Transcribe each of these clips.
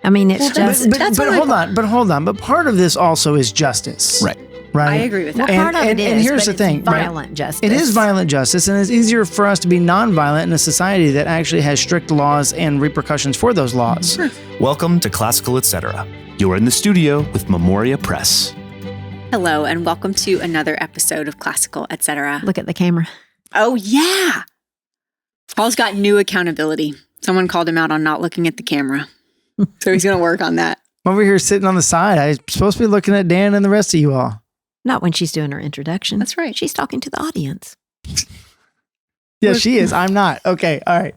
I mean, it's But hold on. But part of this also is justice. Right. Right. I agree with that. Well, part of it is, and here's the it's thing, violent right? justice. It is violent justice, and it's easier for us to be nonviolent in a society that actually has strict laws and repercussions for those laws. Sure. Welcome to Classical Etc. You're in the studio with Memoria Press. Hello, and welcome to another episode of Classical Etc. Look at the camera. Oh, yeah. Paul's got new accountability. Someone called him out on not looking at the camera. So he's going to work on that. I'm over here sitting on the side. I'm supposed to be looking at Dan and the rest of you all. Not when she's doing her introduction. That's right. She's talking to the audience. Yeah, she is. I'm not. Okay. All right.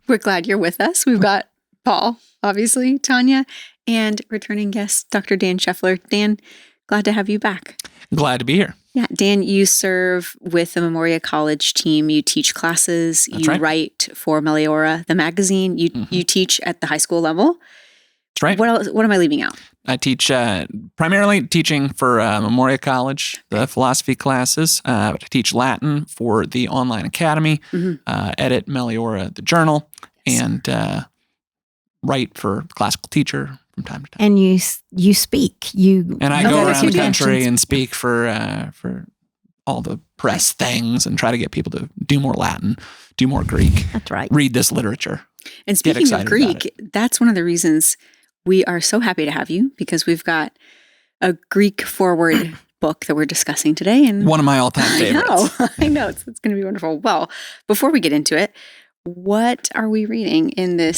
We're glad you're with us. We've got Paul, obviously, Tanya, and returning guest, Dr. Dan Scheffler. Dan, glad to have you back. Glad to be here. Yeah, Dan, you serve with the Memoria College team. You teach classes. That's you right. write for Meliora, the magazine. You teach at the high school level. That's right. What else? What am I leaving out? I teach primarily teaching for Memoria College, the philosophy classes. But I teach Latin for the online academy, edit Meliora, the journal, and write for Classical Teacher from time to time. And you speak. And I go around the conventions. country and speak for all the press things and try to get people to do more Latin, do more Greek, That's right. read this literature. And speaking of excited about Greek, that's one of the reasons we are so happy to have you, because we've got a Greek forward book that we're discussing today. And One of my all-time favorites. I know. It's going to be wonderful. Well, before we get into it, what are we reading in the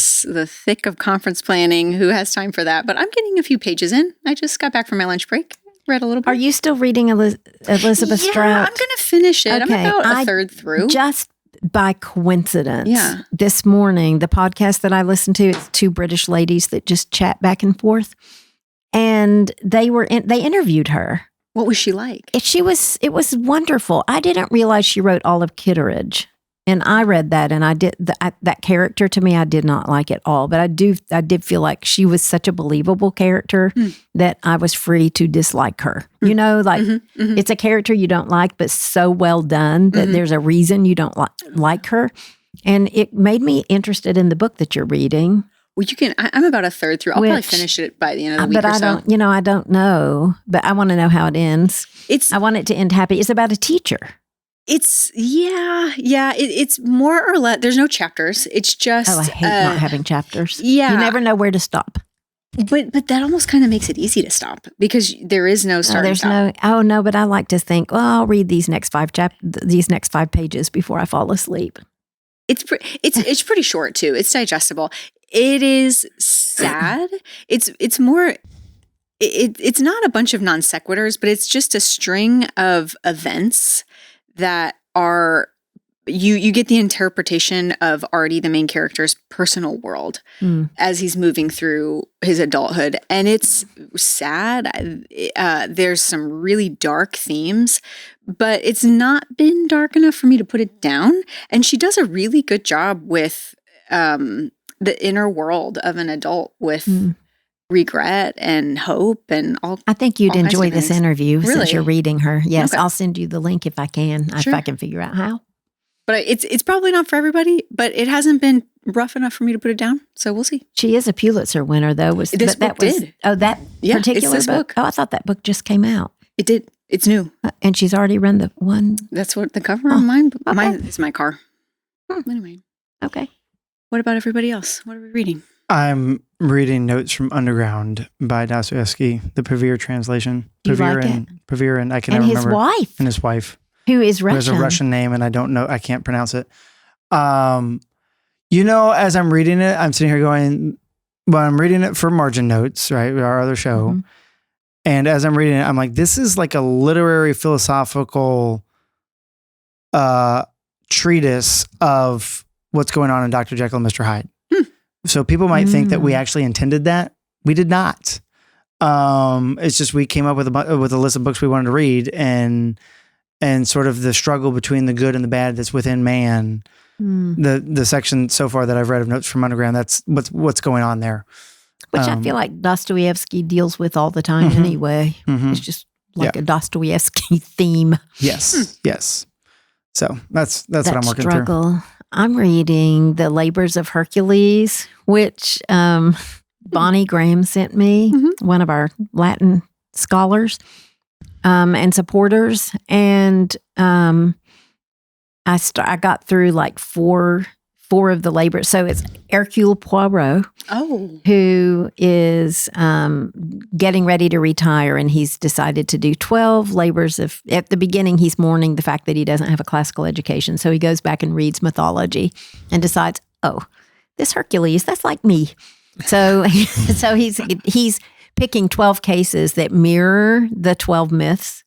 thick of conference planning? Who has time for that? But I'm getting a few pages in. I just got back from my lunch break. Read a little bit. Are you still reading Elizabeth Strout? Yeah, I'm going to finish it. Okay, I'm about a third through. Just by coincidence, Yeah. this morning, the podcast that I listened to, it's two British ladies that just chat back and forth, and they interviewed her. What was she like? It was wonderful. I didn't realize she wrote all of Kitteridge, and I read that, and I did that character to me, I did not like at all. But I did feel like she was such a believable character that I was free to dislike her. You know, like it's a character you don't like, but so well done that there's a reason you don't like her, and it made me interested in the book that you're reading. Well, you can. I'm about a third through. I'll probably finish it by the end of the week but or I so. I don't know. But I want to know how it ends. I want it to end happy. It's about a teacher. It's it's more or less. There's no chapters. It's just. Oh, I hate not having chapters. Yeah, you never know where to stop. But that almost kind of makes it easy to stop because there is no start. There's no. Oh no, but I like to think. Well, I'll read these next 5 pages before I fall asleep. It's pretty short too. It's digestible. It is sad. It's more. It's not a bunch of non sequiturs, but it's just a string of events that are. You get the interpretation of Artie, the main character's personal world, as he's moving through his adulthood. And it's sad. There's some really dark themes, but it's not been dark enough for me to put it down. And she does a really good job with the inner world of an adult with regret and hope and all. I think you'd all kinds enjoy of this things. interview Really? since you're reading her. Yes, Okay. I'll send you the link if I can, Sure. if I can figure out how. But it's probably not for everybody, but it hasn't been rough enough for me to put it down. So we'll see. She is a Pulitzer winner, though. This book did. Oh, that Yeah, particular it's this book. Oh, I thought that book just came out. It did. It's new. And she's already run the one. That's what the cover of mine okay. is my car. Anyway, Okay. what about everybody else? What are we reading? I'm reading Notes from Underground by Dostoevsky, the Pavir translation. Do you like it? Pavir and I can And never his remember. wife, And his wife. who is Who has Russian. a Russian name, and I don't know. I can't pronounce it. As I'm reading it, I'm sitting here going, well, I'm reading it for Margin Notes, right? Our other show. Mhm. And as I'm reading it, I'm like, this is like a literary philosophical treatise of what's going on in Dr. Jekyll and Mr. Hyde. So people might think that we actually intended that. We did not. It's just we came up with a list of books we wanted to read, and sort of the struggle between the good and the bad that's within man. The section so far that I've read of Notes from Underground, that's what's going on there. Which I feel like Dostoevsky deals with all the time anyway. It's just like a Dostoevsky theme. Yes, yes. So that's what I'm working struggle. I'm reading The Labors of Hercules, which Bonnie Graham sent me, one of our Latin scholars and supporters. And I got through like four of the labors. So it's Hercule Poirot, who is getting ready to retire, and he's decided to do 12 labors of. At the beginning, he's mourning the fact that he doesn't have a classical education, so he goes back and reads mythology, and decides, oh, this Hercules, that's like me. So he's picking 12 cases that mirror the 12 myths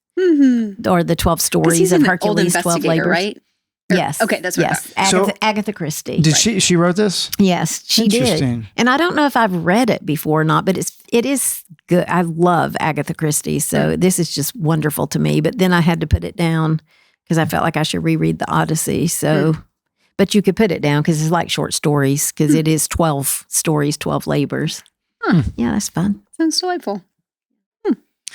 or the 12 stories of Hercules' 12 labors. Right? Yes. Okay, that's what Agatha Christie. Did she wrote this? Yes, she did. And I don't know if I've read it before or not, but it is good. I love Agatha Christie, so this is just wonderful to me. But then I had to put it down because I felt like I should reread the Odyssey. So, but you could put it down because it's like short stories because it is 12 stories, 12 labors. Yeah, that's fun. Sounds delightful.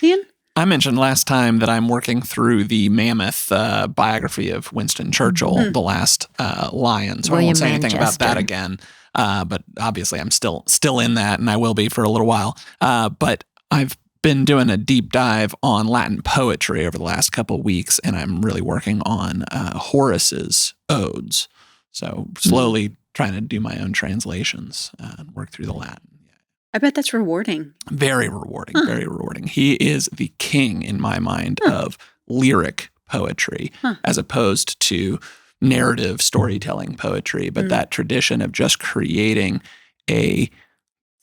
Ian? I mentioned last time that I'm working through the mammoth biography of Winston Churchill, The Last Lion. So I won't say anything about that again. But obviously I'm still in that, and I will be for a little while. But I've been doing a deep dive on Latin poetry over the last couple of weeks, and I'm really working on Horace's odes. So slowly trying to do my own translations and work through the Latin. I bet that's rewarding. Very rewarding, very rewarding. He is the king, in my mind, of lyric poetry as opposed to narrative storytelling poetry, but that tradition of just creating a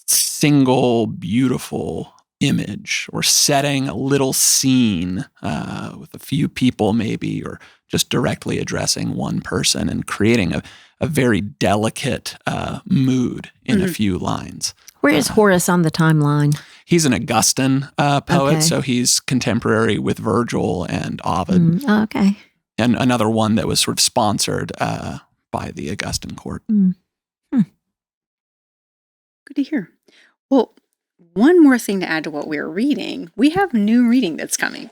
single beautiful image or setting a little scene with a few people maybe, or just directly addressing one person and creating a very delicate mood in a few lines. Where is Horace on the timeline? He's an Augustan poet, so he's contemporary with Virgil and Ovid. Okay. And another one that was sort of sponsored by the Augustan court. Good to hear. Well, one more thing to add to what we're reading. We have new reading that's coming.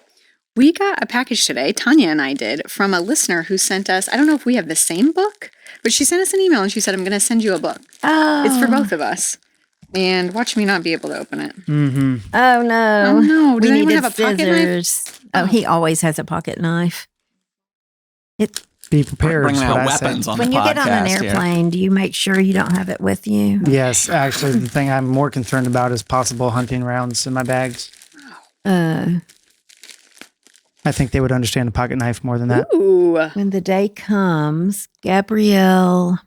We got a package today, Tanya and I did, from a listener who sent us, I don't know if we have the same book, but she sent us an email and she said, I'm going to send you a book. Oh. It's for both of us. And watch me not be able to open it. Oh, no. Oh, no. Does we anyone needed have a pocket knife? scissors. Oh, he always has a pocket knife. Be prepared. Bringing is out what I weapons say. on When the you podcast get on an airplane, do you make sure you don't have it with you? Yes, actually, the thing I'm more concerned about is possible hunting rounds in my bags. I think they would understand a pocket knife more than that. Ooh. When the day comes, Gabrielle.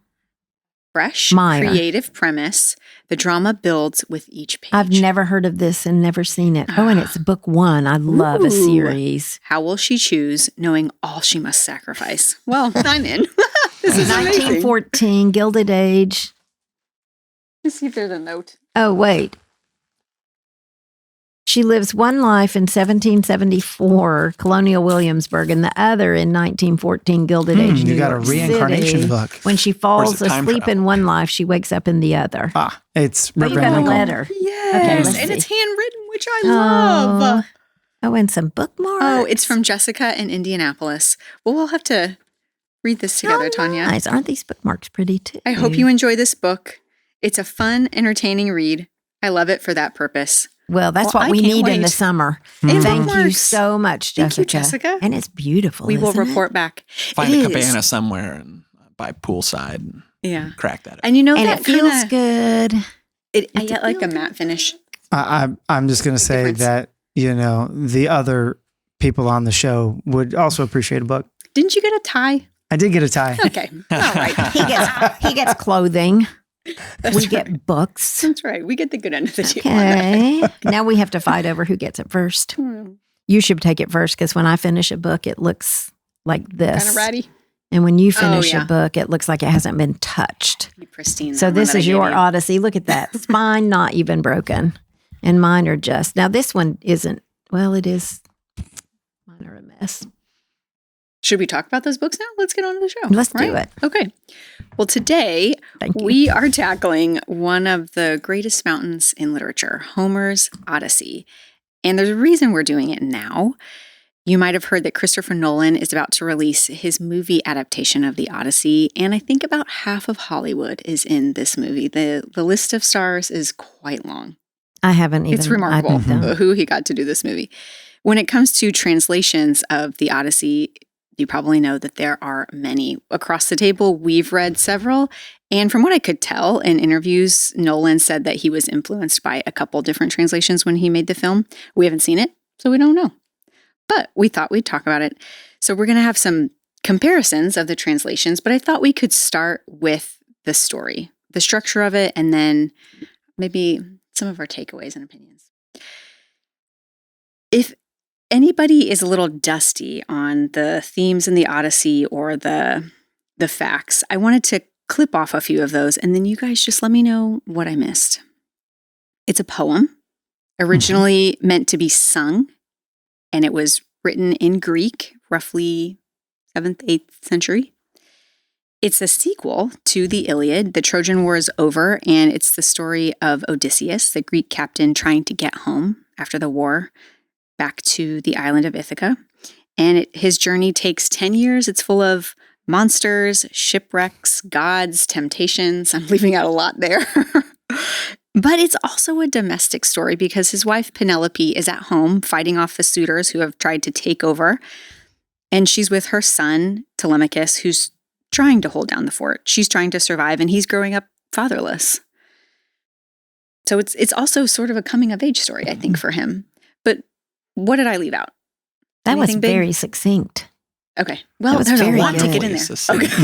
Fresh, Meyer. creative premise. The drama builds with each page. I've never heard of this and never seen it. Oh, and it's book 1. I love a series. How will she choose, knowing all she must sacrifice? Well, I'm in. This is 1914, Gilded Age. Let's see if there's a note. Oh, wait. She lives one life in 1774, colonial Williamsburg, and the other in 1914, Gilded Age. You New got York a reincarnation City. book. When she Or falls is it time asleep travel? in one life, she wakes up in the other. It's Oh, you Reverend got a Winkle. letter. Yes, let's and it's see. handwritten, which I love. Oh, and some bookmarks. Oh, it's from Jessica in Indianapolis. Well, we'll have to read this together, Tanya. Nice. Aren't these bookmarks pretty too? I hope you enjoy this book. It's a fun, entertaining read. I love it for that purpose. Well, that's Well, what I we can't need in wait. the summer. And Thank you bookmarks. so much, Jessica. Thank you, Jessica. And it's beautiful. We will isn't it? report back. Find It a is. cabana somewhere and by poolside and Yeah. crack that. And you know And that it feels kinda, good. I get like a matte finish. I'm just going to say Difference. that, the other people on the show would also appreciate a book. Didn't you get a tie? I did get a tie. Okay. All right. He gets clothing. That's We right. get books. That's right. We get the good end of the deal. on that. Okay. Now we have to fight over who gets it first. You should take it first because when I finish a book, it looks like this. Kind of ratty. And when you finish yeah. a book, it looks like it hasn't been touched. Be pristine. So that one this that I is gave your you. Odyssey. Look at that. Spine not even broken. And mine are just. Now this one isn't. Well, it is. Mine are a mess. Should we talk about those books now? Let's get on to the show. Let's do right? it. Okay. Well, today Thank you. we are tackling one of the greatest mountains in literature, Homer's Odyssey. And there's a reason we're doing it now. You might have heard that Christopher Nolan is about to release his movie adaptation of the Odyssey, and I think about half of Hollywood is in this movie. The list of stars is quite long. I haven't even. It's remarkable who he got to do this movie. When it comes to translations of the Odyssey, you probably know that there are many. Across the table, we've read several, and from what I could tell in interviews, Nolan said that he was influenced by a couple different translations when he made the film. We haven't seen it, so we don't know. But we thought we'd talk about it. So we're going to have some comparisons of the translations, but I thought we could start with the story, the structure of it, and then maybe some of our takeaways and opinions. If anybody is a little dusty on the themes in the Odyssey or the facts, I wanted to clip off a few of those, and then you guys just let me know what I missed. It's a poem, originally meant to be sung, and it was written in Greek, roughly 7th, 8th century. It's a sequel to the Iliad. The Trojan War is over, and it's the story of Odysseus, the Greek captain trying to get home after the war back to the island of Ithaca. And his journey takes 10 years. It's full of monsters, shipwrecks, gods, temptations. I'm leaving out a lot there. But it's also a domestic story because his wife Penelope is at home fighting off the suitors who have tried to take over. And she's with her son, Telemachus, who's trying to hold down the fort. She's trying to survive, and he's growing up fatherless. So it's also sort of a coming-of-age story, I think, for him. But what did I leave out? That Anything was big? very succinct. Okay. Well, was there's a very lot to good. get in there. Succinct. Okay.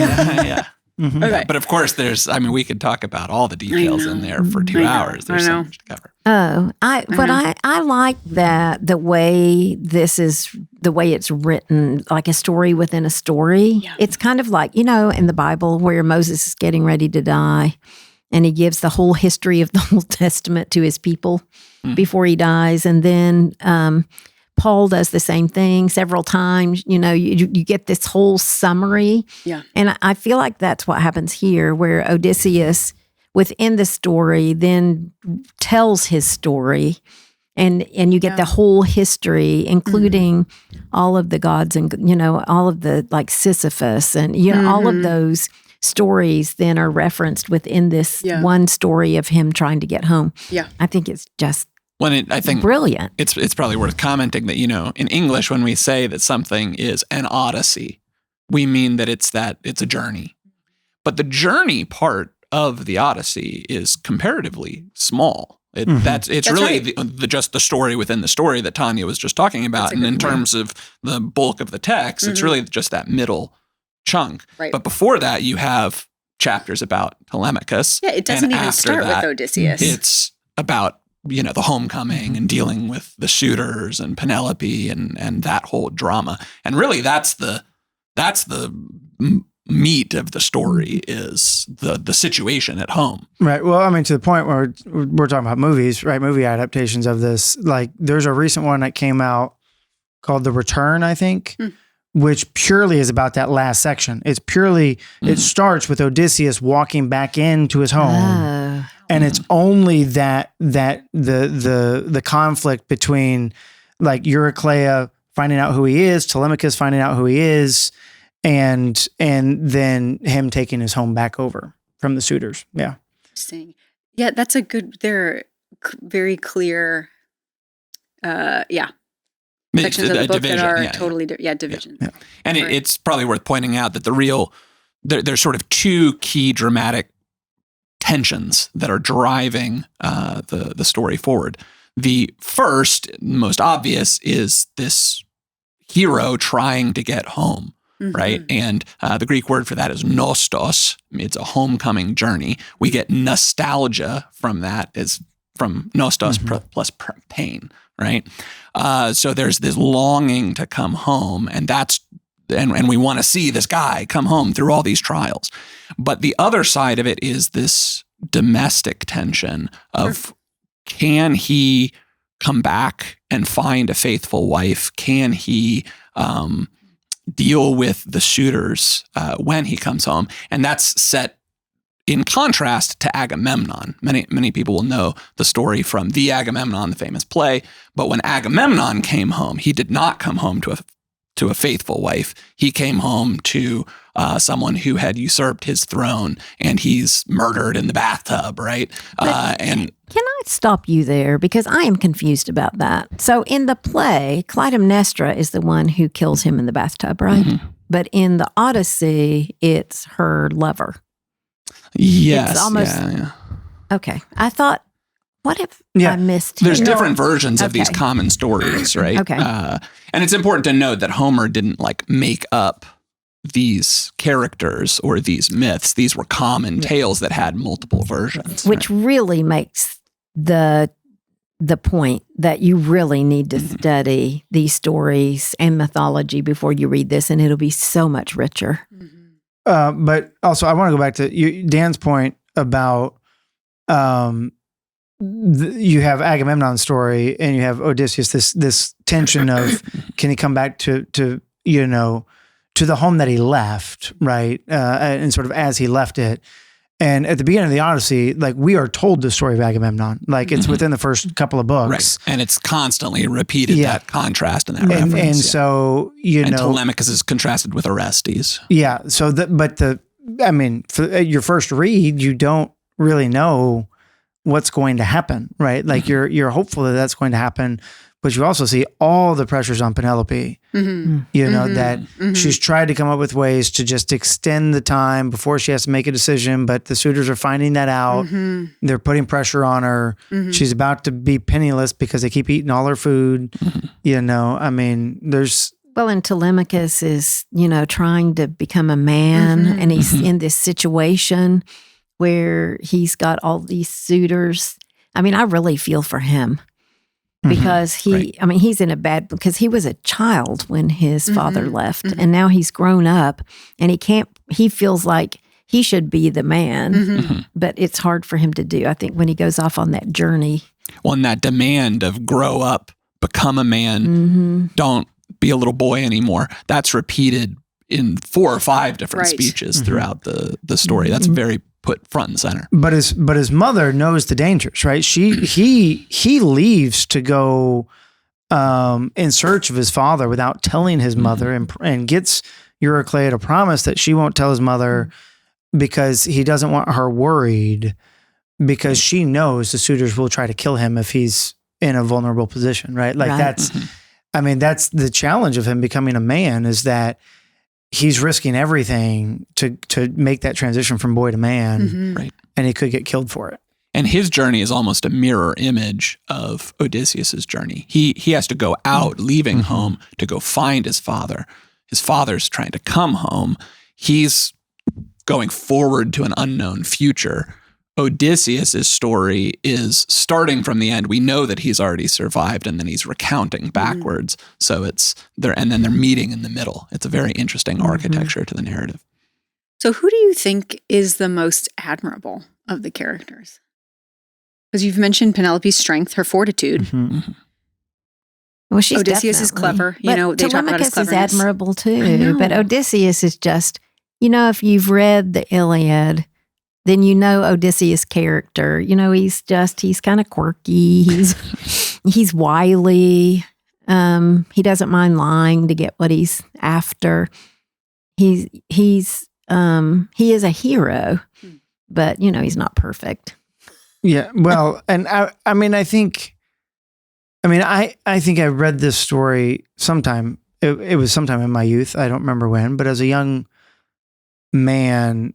Yeah. Mhm. Okay. But of course, we could talk about all the details in there for 2 I know. hours. There's I so know. much to cover. I like that the way it's written, like a story within a story. Yeah. It's kind of like, in the Bible where Moses is getting ready to die and he gives the whole history of the Old Testament to his people before he dies. And then Paul does the same thing several times. You get this whole summary. Yeah. And I feel like that's what happens here, where Odysseus within the story then tells his story, and you get the whole history, including all of the gods and all of the, like, Sisyphus and all of those stories then are referenced within this one story of him trying to get home. Yeah. I think it's just I think brilliant. it's probably worth commenting that, in English, when we say that something is an Odyssey, we mean that it's a journey. But the journey part of the Odyssey is comparatively small. It's really right. just the story within the story that Tanya was just talking about. And in terms of the bulk of the text, it's really just that middle chunk. Right. But before that, you have chapters about Telemachus. Yeah, it doesn't and even after start that, with Odysseus. It's about the homecoming and dealing with the suitors and Penelope and that whole drama. And really, that's the meat of the story, is the situation at home. Right. Well, I mean, to the point where we're talking about movies, right? Movie adaptations of this. Like, there's a recent one that came out called The Return, I think, which purely is about that last section. It's purely, it starts with Odysseus walking back into his home. And it's only that the conflict between, like, Eurycleia finding out who he is, Telemachus finding out who he is, and then him taking his home back over from the suitors. Yeah. Interesting. Yeah, that's a good. They're very clear. Sections of the book that are totally divisions. Yeah. And it's probably worth pointing out that there's sort of two key dramatic tensions that are driving the story forward. The first, most obvious, is this hero trying to get home, right? And the Greek word for that is nostos. It's a homecoming journey. We get nostalgia from that, is from nostos plus pain, right? So there's this longing to come home, and we want to see this guy come home through all these trials. But the other side of it is this domestic tension of, can he come back and find a faithful wife? Can he deal with the suitors when he comes home? And that's set in contrast to Agamemnon. Many people will know the story from the Agamemnon, the famous play. But when Agamemnon came home, he did not come home to a faithful wife. He came home to someone who had usurped his throne, and he's murdered in the bathtub, right? And can I stop you there? Because I am confused about that. So in the play, Clytemnestra is the one who kills him in the bathtub, right? Mm-hmm. But in the Odyssey, it's her lover. yes, It's almost- yeah. Okay. I thought, what if Yeah. I missed There's here? different versions of these Okay. common stories, right? Okay. And it's important to note that Homer didn't like make up these characters or these myths. These were common tales that had multiple versions. Which really makes the point that you really need to study these stories and mythology before you read this, and it'll be so much richer. But also, I want to go back to Dan's point about you have Agamemnon's story and you have Odysseus. This tension of can he come back to the home that he left, right? And sort of as he left it. And at the beginning of the Odyssey, like we are told the story of Agamemnon, like it's within the first couple of books, Right. And it's constantly repeated, Yeah. that contrast and that reference. and yeah. so And Telemachus is contrasted with Orestes. yeah. So for your first read, you don't really know what's going to happen, right? Like you're hopeful that that's going to happen, but you also see all the pressures on Penelope. That she's tried to come up with ways to just extend the time before she has to make a decision, but the suitors are finding that out. They're putting pressure on her. She's about to be penniless because they keep eating all her food. There's Well, and Telemachus is, trying to become a man, and he's in this situation where he's got all these suitors. I mean, I really feel for him because he's in a bad, because he was a child when his father left, and now he's grown up, and he feels like he should be the man, but it's hard for him to do, I think, when he goes off on that journey. Well, and that demand of grow up, become a man, don't be a little boy anymore. That's repeated in 4 or 5 different speeches throughout the story. That's very put front and center. But his mother knows the dangers, right? He leaves to go in search of his father without telling his mother, and gets Eurycleia to promise that she won't tell his mother because he doesn't want her worried, because she knows the suitors will try to kill him if he's in a vulnerable position, right? Like that's the challenge of him becoming a man, is that he's risking everything to make that transition from boy to man, Right. and he could get killed for it. And his journey is almost a mirror image of Odysseus's journey. He has to go out, leaving home, to go find his father. His father's trying to come home. He's going forward to an unknown future. Odysseus's story is starting from the end. We know that he's already survived, and then he's recounting backwards. So it's there, and then they're meeting in the middle. It's a very interesting architecture to the narrative. So who do you think is the most admirable of the characters? Because you've mentioned Penelope's strength, her fortitude. Well, she's Odysseus is definitely- clever. but They talk about his Telemachus is cleverness. admirable I too. know. But Odysseus is just, if you've read the Iliad, then Odysseus' character. He's kind of quirky. He's wily. He doesn't mind lying to get what he's after. He is a hero, but he's not perfect. Yeah. Well, and I think I read this story sometime. It was sometime in my youth. I don't remember when, but as a young man,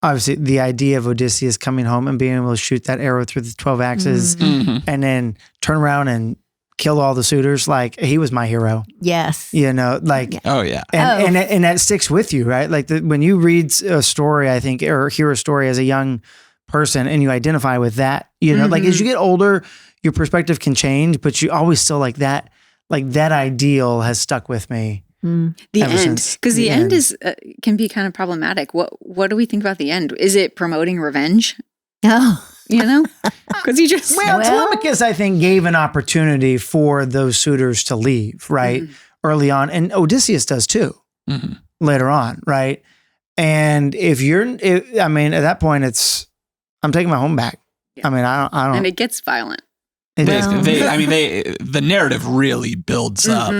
obviously the idea of Odysseus coming home and being able to shoot that arrow through the 12 axes and then turn around and kill all the suitors, like he was my hero. Yes. Oh yeah. And that sticks with you, right? Like when you read a story, I think, or hear a story as a young person and you identify with that, like as you get older, your perspective can change, but you always still like that ideal has stuck with me. The ever end, since because the the end end. is can be kind of problematic. What do we think about the end? Is it promoting revenge? Oh. Because you just Well, Telemachus, I think, gave an opportunity for those suitors to leave, right? Early on. And Odysseus does too, later on, right? And at that point, I'm taking my home back. Yeah. I mean, I don't. And it gets violent. The narrative really builds up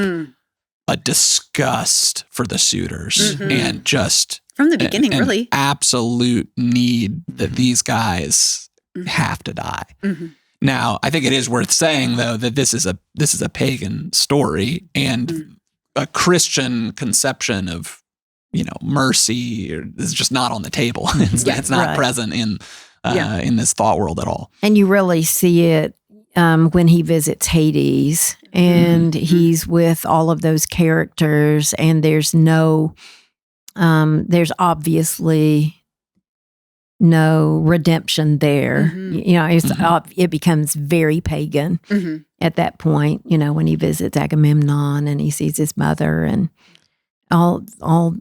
a disgust for the suitors and just from the beginning, really absolute need that these guys have to die. Now, I think it is worth saying though that this is a pagan story, and a Christian conception of mercy is just not on the table. It's not present in this thought world at all. And you really see it when he visits Hades and he's with all of those characters, and there's obviously no redemption there. It becomes very pagan at that point, when he visits Agamemnon and he sees his mother and all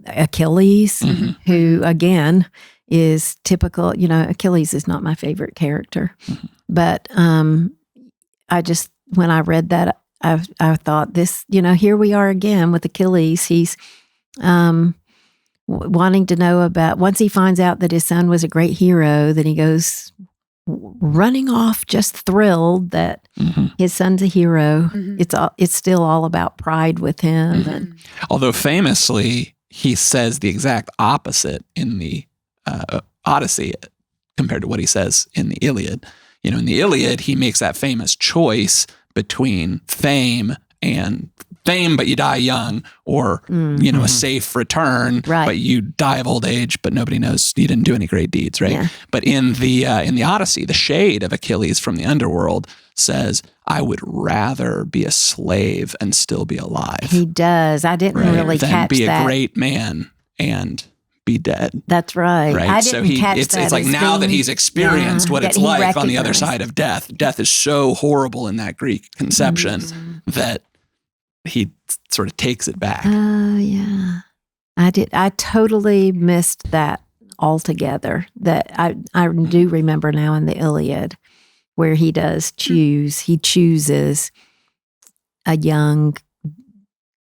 Achilles, who again is typical. Achilles is not my favorite character, but when I read that, I thought this, here we are again with Achilles. He's wanting to know about, once he finds out that his son was a great hero, then he goes running off just thrilled that his son's a hero. It's still all about pride with him. And, although famously, he says the exact opposite in the Odyssey compared to what he says in the Iliad. In the Iliad, he makes that famous choice between fame, but you die young, or a safe return, but you die of old age, but nobody knows you didn't do any great deeds, right? Yeah. But in the Odyssey, the shade of Achilles from the underworld says, "I would rather be a slave and still be alive." He does. I didn't really catch that. Than be a great man and be dead. That's right. I didn't catch that. It's like now that he's experienced what it's like on the other side of death. Death is so horrible in that Greek conception that he sort of takes it back. Oh, yeah. I totally missed that altogether. That I do remember now in the Iliad where he does choose. He chooses a young,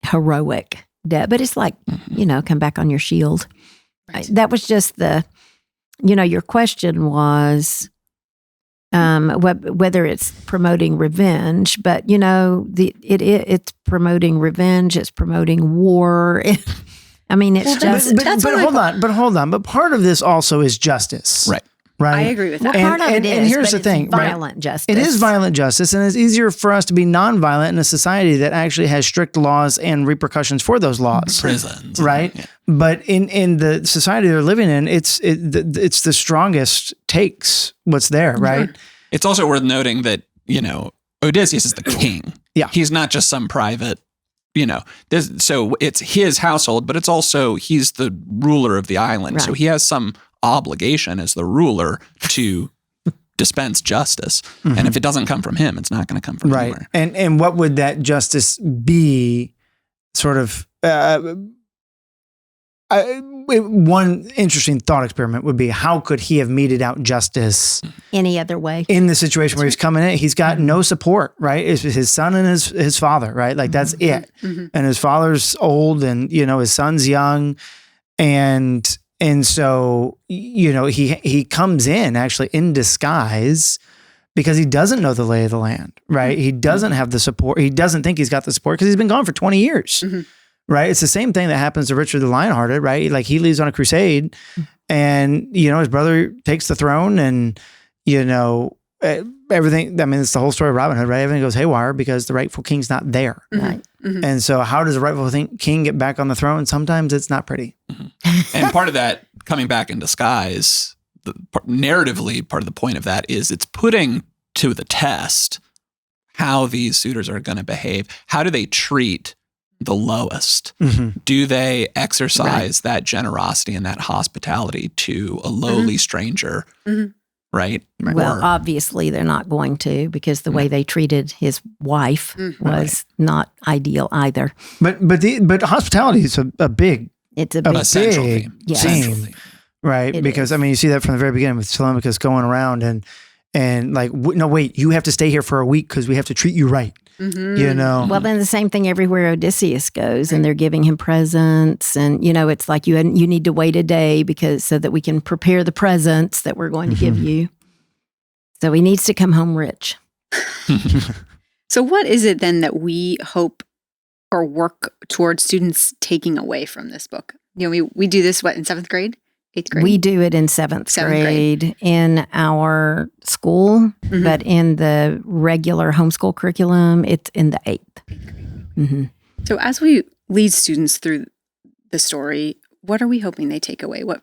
heroic death. But it's like, come back on your shield. Right. That was just your question was whether it's promoting revenge, but it's promoting revenge, it's promoting war. I mean, it's hold on. But part of this also is justice, right? I agree with that. Well, part of it is, and here's the thing, violent justice. It is violent justice, and it's easier for us to be nonviolent in a society that actually has strict laws and repercussions for those laws. Prisons, right? Yeah. But in the society they're living in, it's the strongest takes what's there, right? It's also worth noting that Odysseus is the king. Yeah, he's not just some private. So it's his household, but it's also he's the ruler of the island, so he has some obligation as the ruler to dispense justice. And if it doesn't come from him, it's not going to come from anywhere. And what would that justice be? Sort of one interesting thought experiment would be, how could he have meted out justice any other way in the situation where he's coming in? He's got no support, right? It's his son and his father, right? Like that's it. And his father's old, and his son's young, and so he comes in actually in disguise because he doesn't know the lay of the land, right? He doesn't have the support. He doesn't think he's got the support because he's been gone for 20 years. Right. It's the same thing that happens to Richard the Lionhearted, right? Like he leaves on a crusade and, his brother takes the throne, and, everything. I mean, it's the whole story of Robin Hood, right? Everything goes haywire because the rightful king's not there. Right. And so how does the rightful king get back on the throne? Sometimes it's not pretty. And part of that coming back in disguise, narratively, part of the point of that is it's putting to the test how these suitors are going to behave. How do they treat the lowest? Do they exercise that generosity and that hospitality to a lowly stranger? Right? Well, obviously they're not going to, because the way they treated his wife was not ideal either. But hospitality is a big, it's a big essential theme. Theme, right? Because I mean, you see that from the very beginning with Telemachus going around and like, no, wait, you have to stay here for a week because we have to treat you right. you know. Well, then the same thing everywhere Odysseus goes, and they're giving him presents, and it's like you need to wait a day so that we can prepare the presents that we're going to give you. So he needs to come home rich. So what is it then that we hope or work towards students taking away from this book? We do this, in 7th grade, 8th grade? We do it in 7th grade in our school, but in the regular homeschool curriculum, it's in the 8th. So as we lead students through the story, what are we hoping they take away? What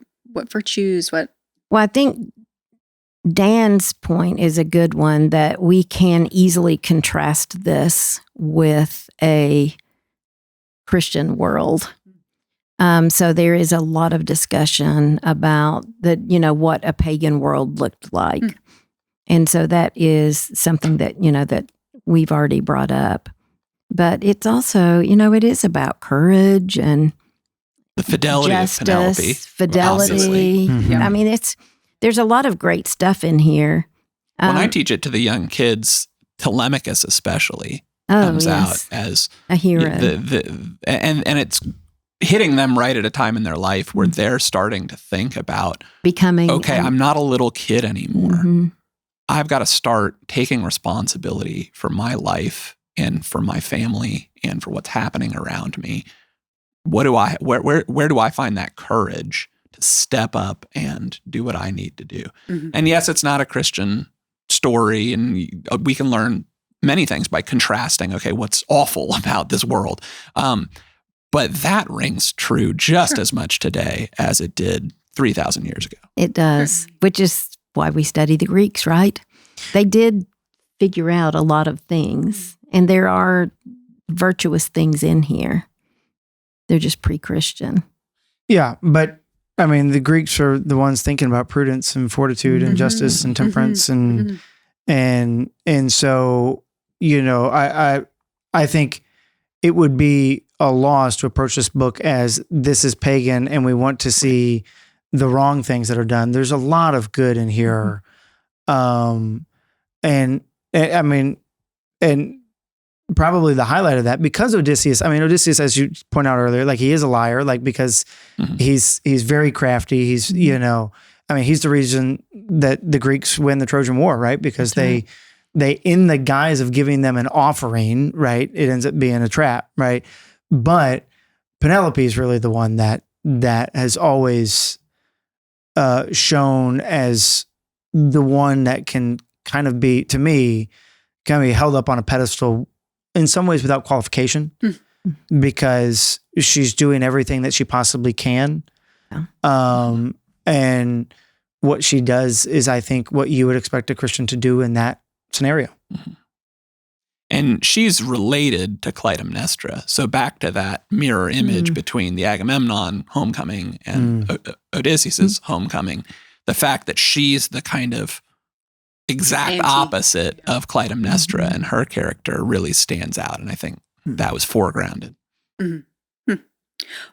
virtues, Well, I think Dan's point is a good one, that we can easily contrast this with a Christian world. So there is a lot of discussion about what a pagan world looked like. And so that is something that, that we've already brought up. But it's also, it is about courage and the fidelity justice, of Penelope. fidelity. I mean, there's a lot of great stuff in here. When I teach it to the young kids, Telemachus especially comes out as a hero. And it's hitting them right at a time in their life where they're starting to think about becoming, I'm not a little kid anymore. I've got to start taking responsibility for my life and for my family and for what's happening around me. Where do I find that courage to step up and do what I need to do? And yes, it's not a Christian story, and we can learn many things by contrasting, what's awful about this world. But that rings true just as much today as it did 3,000 years ago. It does, which is why we study the Greeks, right? They did figure out a lot of things, and there are virtuous things in here. They're just pre-Christian. Yeah, but I mean, the Greeks are the ones thinking about prudence and fortitude and justice and temperance and so, I think it would be a loss to approach this book as this is pagan and we want to see the wrong things that are done. There's a lot of good in here. And probably the highlight of that, because Odysseus, as you point out earlier, he is a liar, because he's very crafty. He's, he's the reason that the Greeks win the Trojan War, right? Because they, in the guise of giving them an offering, right, it ends up being a trap, right? But Penelope is really the one that has always shown as the one that can kind of be, to me, can be held up on a pedestal in some ways without qualification, because she's doing everything that she possibly can. And what she does is, I think, what you would expect a Christian to do in that scenario. And she's related to Clytemnestra. So back to that mirror image between the Agamemnon homecoming and Odysseus' homecoming, the fact that she's the kind of exact opposite of Clytemnestra and her character really stands out. And I think that was foregrounded.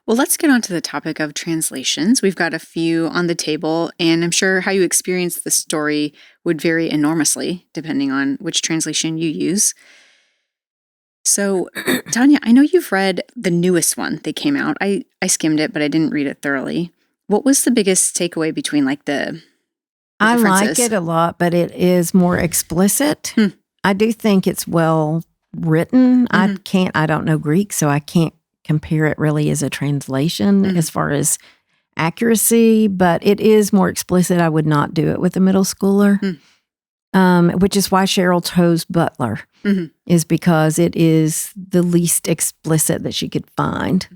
Well, let's get on to the topic of translations. We've got a few on the table, and I'm sure how you experience the story would vary enormously depending on which translation you use. So, Tanya, I know you've read the newest one that came out. I skimmed it, but I didn't read it thoroughly. What was the biggest takeaway between the I like it a lot, but it is more explicit. I do think it's well written. I don't know Greek, so I can't compare it really as a translation as far as accuracy, but it is more explicit. I would not do it with a middle schooler, which is why Cheryl chose Butler, is because it is the least explicit that she could find.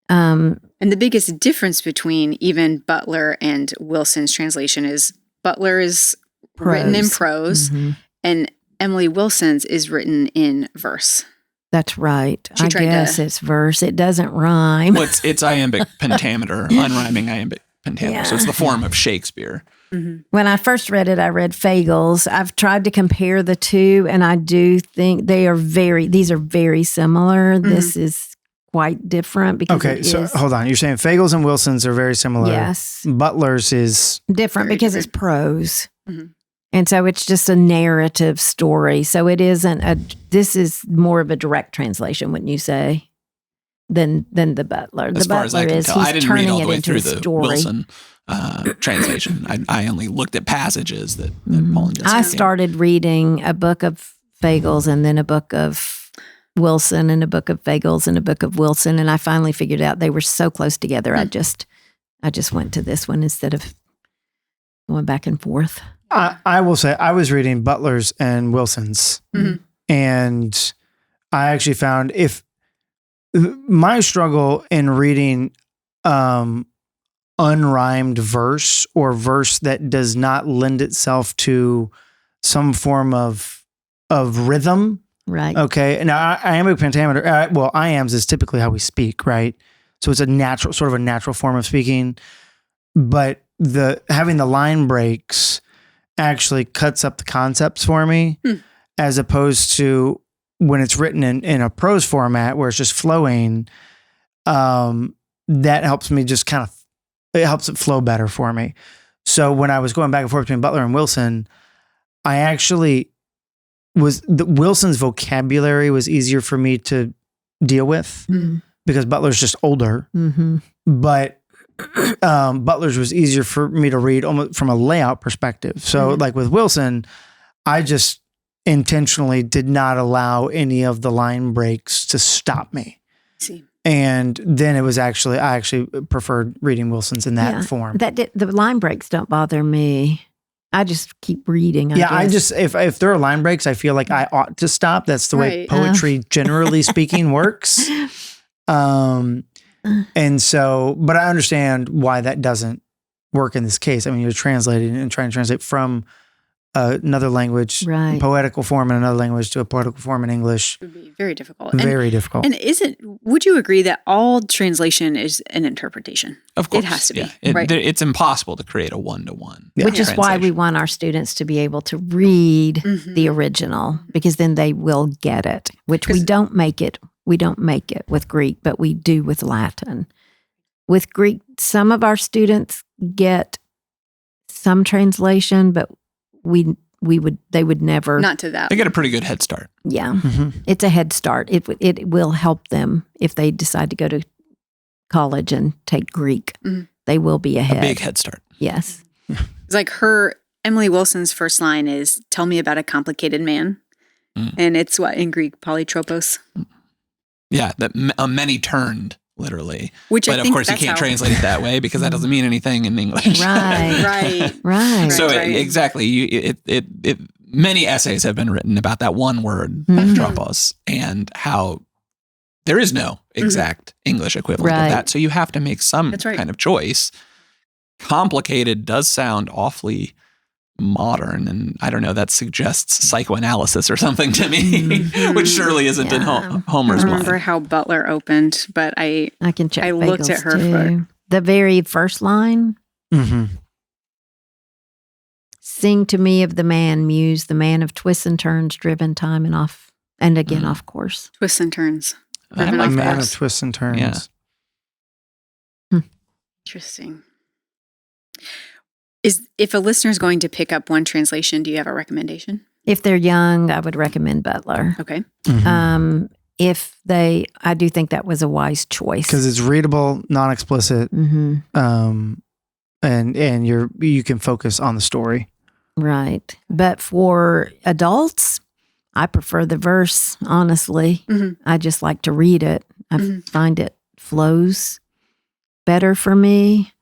And the biggest difference between even Butler and Wilson's translation is Butler is written in prose, and Emily Wilson's is written in verse. That's right. I guess it's verse. It doesn't rhyme. Well, it's iambic pentameter, unrhyming iambic pentameter. So it's the form of Shakespeare. When I first read it, I read Fagles. I've tried to compare the two, and I do think these are very similar. This is quite different because hold on. You're saying Fagles and Wilson's are very similar. Yes. Butler's is different because it's prose. And so it's just a narrative story. So it isn't this is more of a direct translation, wouldn't you say, than the Butler. As the far as I Butler can is, tell, I he's didn't read turning all the it way into through a the story. Wilson translation. I only looked at passages that Mhm. Paul and Jessica I gave. started reading a book of Fagles and then a book of Wilson and a book of Fagles and a book of Wilson, and I finally figured out they were so close together. I just went to this one instead of going back and forth. I will say I was reading Butler's and Wilson's, and I actually found if my struggle in reading unrhymed verse or verse that does not lend itself to some form of rhythm. Right. Okay. Now I am a pentameter. Well, iambs is typically how we speak, right? So it's a natural form of speaking, but having the line breaks actually cuts up the concepts for me, as opposed to when it's written in a prose format where it's just flowing. That helps me just it helps it flow better for me. So when I was going back and forth between Butler and Wilson, I actually Wilson's vocabulary was easier for me to deal with because Butler's just older, but Butler's was easier for me to read almost from a layout perspective. So like with Wilson, I just intentionally did not allow any of the line breaks to stop me. See. And then I actually preferred reading Wilson's in that form. The line breaks don't bother me. I just keep reading. I guess. If there are line breaks, I feel like I ought to stop. That's the way poetry, generally speaking, works. And so, but I understand why that doesn't work in this case. I mean, you're translating and trying to translate from another language, poetical form in another language to a poetical form in English. It would be very difficult. Very difficult. And would you agree that all translation is an interpretation? Of course. It has to be. Right? It's impossible to create a one-to-one. Which is why we want our students to be able to read the original, because then they will get it, which we don't make it with Greek, but we do with Latin. With Greek, some of our students get some translation, but they would never. Not to that. They get a pretty good head start. Yeah. It's a head start. It will help them if they decide to go to college and take Greek. They will be ahead. A big head start. Yes. It's like Emily Wilson's first line is, "Tell me about a complicated man." And it's what in Greek, polytropos. Yeah, that many turned, literally. But of course, you can't translate it that way because that doesn't mean anything in English. Right. So exactly, many essays have been written about that one word, tropos, and how there is no exact English equivalent of that. So you have to make some kind of choice. Complicated does sound awfully modern, and I don't know, that suggests psychoanalysis or something to me, which surely isn't in Homer's mind. I remember how Butler opened, but I can check. I looked at her too. The very first line. Sing to me of the man, muse, the man of twists and turns, driven time and off, and again off course. Twists and turns. I like man of twists and turns. Yeah. Interesting. If a listener is going to pick up one translation, do you have a recommendation? If they're young, I would recommend Butler. Okay. I do think that was a wise choice because it's readable, non-explicit, and you can focus on the story. Right. But for adults, I prefer the verse, honestly. I just like to read it. I find it flows better for me.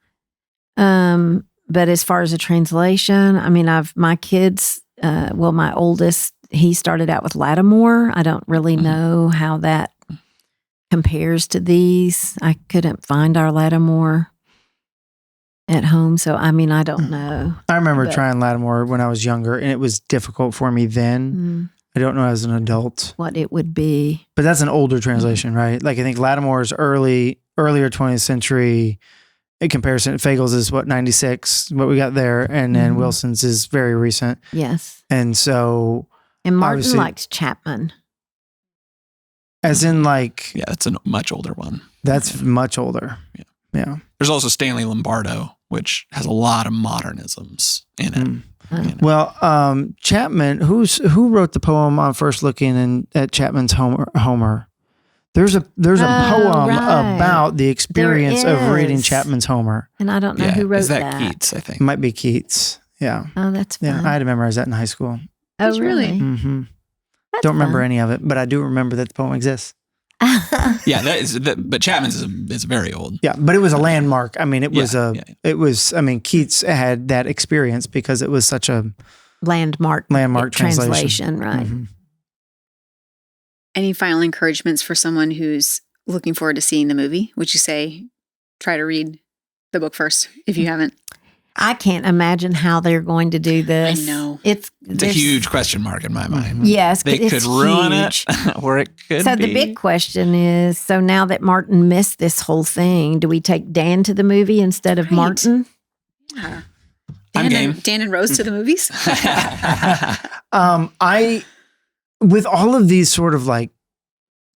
But as far as a translation, I mean, my kids, my oldest, he started out with Lattimore. I don't really know how that compares to these. I couldn't find our Lattimore at home. So, I mean, I don't know. I remember trying Lattimore when I was younger, and it was difficult for me then. I don't know as an adult what it would be. But that's an older translation, right? Like I think Lattimore's earlier 20th century. In comparison, Fagles is 96, what we got there, and then Wilson's is very recent. Yes. And so... And Martin likes Chapman. As in like... Yeah, that's a much older one. That's much older. Yeah. There's also Stanley Lombardo, which has a lot of modernisms in it. Well, Chapman, who wrote the poem on first looking at Chapman's Homer? There's a poem about the experience of reading Chapman's Homer. And I don't know who wrote that. Is that Keats, I think? It might be Keats. Yeah. Oh, that's fun. Yeah, I had to memorize that in high school. Oh, really? Mm-hmm. Don't remember any of it, but I do remember that the poem exists. Yeah, but Chapman's is very old. Yeah, but it was a landmark. I mean, it was. I mean, Keats had that experience because it was such a landmark translation, right? Mm-hmm. Any final encouragements for someone who's looking forward to seeing the movie? Would you say try to read the book first if you haven't? I can't imagine how they're going to do this. I know. It's a huge question mark in my mind. Yes, they could ruin it, or it could So the big question is, so now that Martin missed this whole thing, do we take Dan to the movie instead of Martin? Yeah. I'm game. Dan and Rose to the movies? With all of these sort of like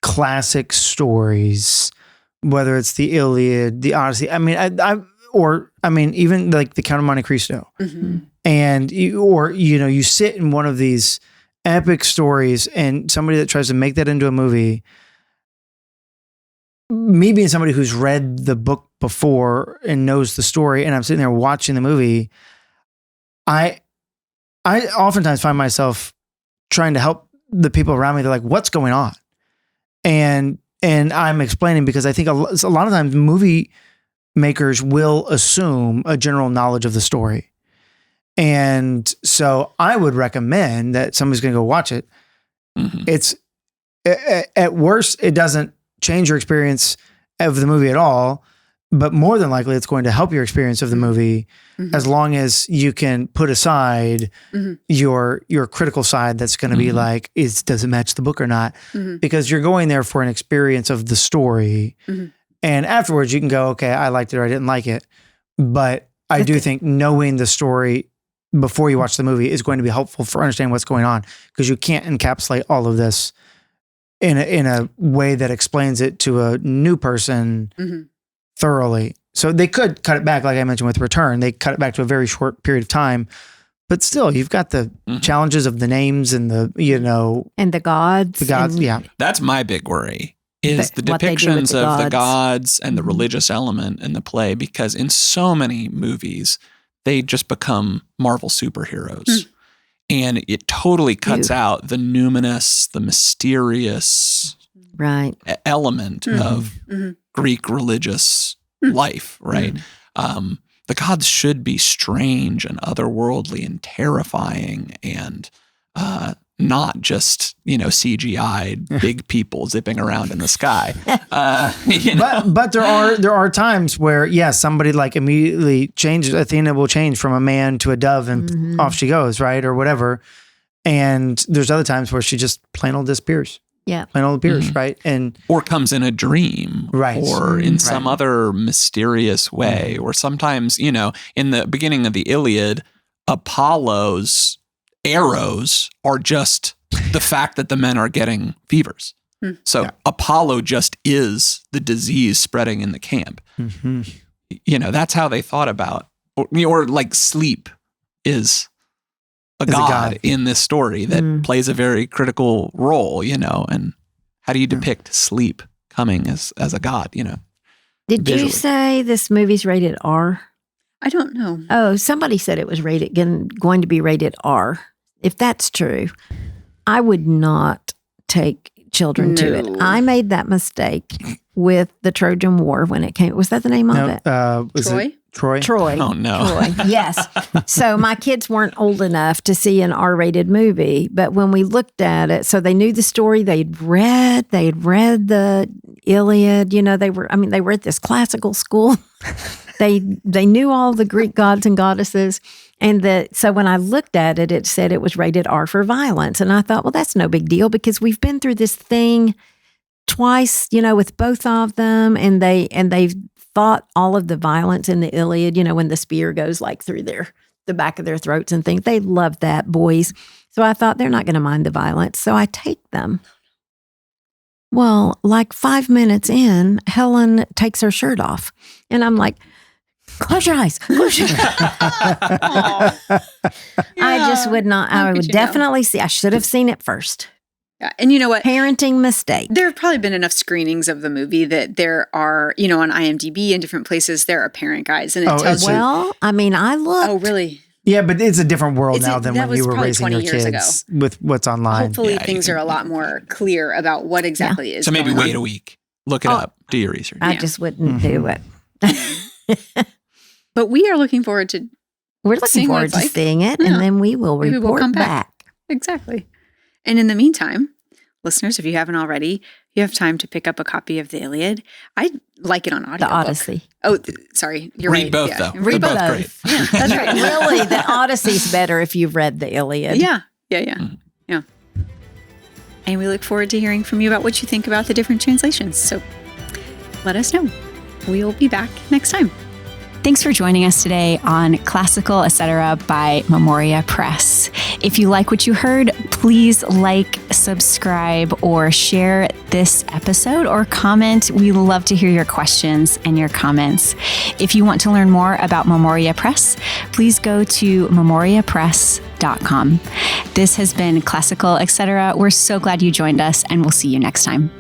classic stories, whether it's the Iliad, the Odyssey, I mean, even like the Count of Monte Cristo, and you sit in one of these epic stories, and somebody that tries to make that into a movie. Me being somebody who's read the book before and knows the story, and I'm sitting there watching the movie, I oftentimes find myself trying to help the people around me. They're like, "What's going on?" And I'm explaining because I think a lot of times movie makers will assume a general knowledge of the story. And so I would recommend that somebody's going to go watch it. Mm-hmm. It's at worst, it doesn't change your experience of the movie at all, but more than likely it's going to help your experience of the movie as long as you can put aside your critical side that's going to be like, does it match the book or not? Because you're going there for an experience of the story. And afterwards you can go, okay, I liked it or I didn't like it. But I do think knowing the story before you watch the movie is going to be helpful for understanding what's going on, because you can't encapsulate all of this in a way that explains it to a new person thoroughly. So they could cut it back, like I mentioned with Return. They cut it back to a very short period of time. But still, you've got the challenges of the names and the, and the gods. Yeah. That's my big worry. Is the depictions of the gods and the religious element in the play, because in so many movies, they just become Marvel superheroes. And it totally cuts out the numinous, the mysterious element of Greek religious life, right? The gods should be strange and otherworldly and terrifying and not just, CGI'd big people zipping around in the sky. But there are times where, somebody like immediately changes. Athena will change from a man to a dove and off she goes, right? Or whatever. And there's other times where she just plain old disappears. Yeah. Plain old appears, right? Or comes in a dream. Right. Or in some other mysterious way. Or sometimes, in the beginning of the Iliad, Apollo's arrows are just the fact that the men are getting fevers. So Apollo just is the disease spreading in the camp. That's how they thought about, or like sleep is a god in this story that plays a very critical role, and how do you depict sleep coming as a god, Did visually. You say this movie's rated R? I don't know. Oh, somebody said it was going to be rated R. If that's true, I would not take children to it. I made that mistake with the Trojan War when it came. Was that the name of it? Troy? Troy. Oh, no. Troy, yes. So my kids weren't old enough to see an R-rated movie, but when we looked at it, so they knew the story. They'd read the Iliad. They were at this classical school. They knew all the Greek gods and goddesses. And so when I looked at it, it said it was rated R for violence. And I thought, well, that's no big deal because we've been through this thing twice, with both of them. And they've thought all of the violence in the Iliad, when the spear goes like through the back of their throats and things. They love that, boys. So I thought they're not going to mind the violence. So I take them. Well, like 5 minutes in, Helen takes her shirt off. And I'm like, Close your eyes. Close your eyes. I just would not. I would definitely see. I should have seen it first. Yeah. And you know what? Parenting mistake. There have probably been enough screenings of the movie that there are, you know, on IMDb and different places, there are parent guides. And it tells you. Well, I mean, I looked. Oh, really? Yeah, but it's a different world now than that when you was were probably raising 20 your years kids with what's online. Hopefully things are a lot more clear about what exactly is So maybe going wait on. a week. Look it up. Do your research. I just wouldn't do it. But we are looking forward to We're looking seeing what forward it's to like. seeing it, Yeah. and then we will Maybe report we'll come back. Exactly. And in the meantime, listeners, if you haven't already, you have time to pick up a copy of the Iliad. I like it on audiobook. The Odyssey. Oh, sorry. You're right. Read both, Yeah. though. Read They're both. both great. Yeah, that's right. Really, the Odyssey's better if you've read the Iliad. Yeah. And we look forward to hearing from you about what you think about the different translations. So let us know. We'll be back next time. Thanks for joining us today on Classical Etc. by Memoria Press. If you like what you heard, please like, subscribe, or share this episode or comment. We love to hear your questions and your comments. If you want to learn more about Memoria Press, please go to memoriapress.com. This has been Classical Etc. We're so glad you joined us, and we'll see you next time.